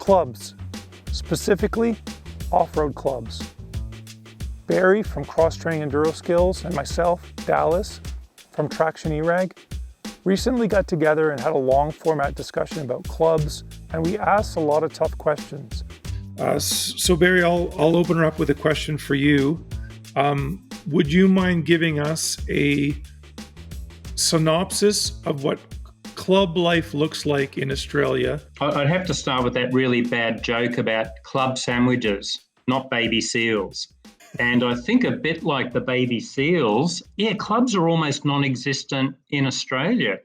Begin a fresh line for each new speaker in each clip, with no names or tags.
clubs, specifically off-road clubs. Barry from Cross Training Enduro Skills and myself, Dallas, from Traction eRag, recently got together and had a long format discussion about clubs, and we asked a lot of tough questions.
So Barry, I'll open her up with a question for you. Would you mind giving us a synopsis of what club life looks like in Australia?
I'd have to start with that really bad joke about club sandwiches, not baby seals. And I think a bit like the baby seals, clubs are almost non-existent in Australia.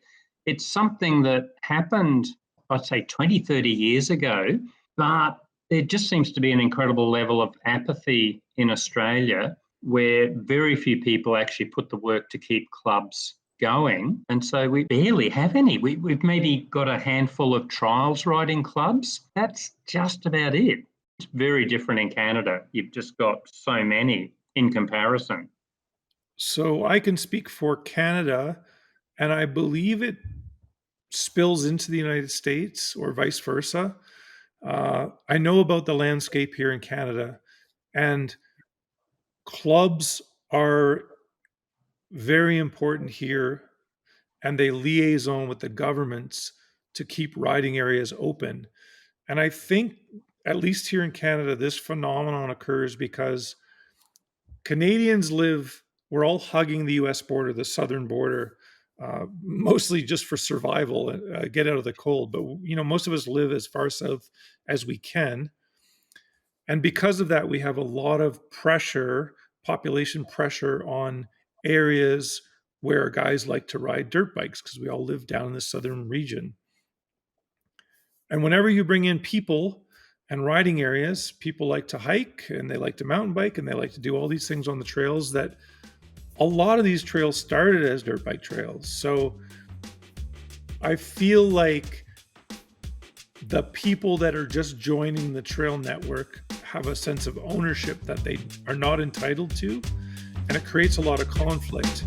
It's something that happened, I'd say 20, 30 years ago, but there just seems to be an incredible level of apathy in Australia where very few people actually put the work to keep clubs going. And so we barely have any. We've maybe got a handful of trials riding clubs. That's just about it. It's very different in Canada. You've just got so many in comparison.
So I can speak for Canada, and I believe it spills into the United States or vice versa. I know about the landscape here in Canada, and clubs are very important here, and they liaison with the governments to keep riding areas open. And I think, at least here in Canada, this phenomenon occurs because Canadians we're all hugging the US border, the southern border, mostly just for survival, get out of the cold. But, most of us live as far south as we can. And because of that, we have a lot of pressure, population pressure on areas where guys like to ride dirt bikes because we all live down in the southern region. And whenever you bring in people and riding areas, people like to hike and they like to mountain bike and they like to do all these things on the trails that a lot of these trails started as dirt bike trails. So I feel like the people that are just joining the trail network have a sense of ownership that they are not entitled to, and it creates a lot of conflict.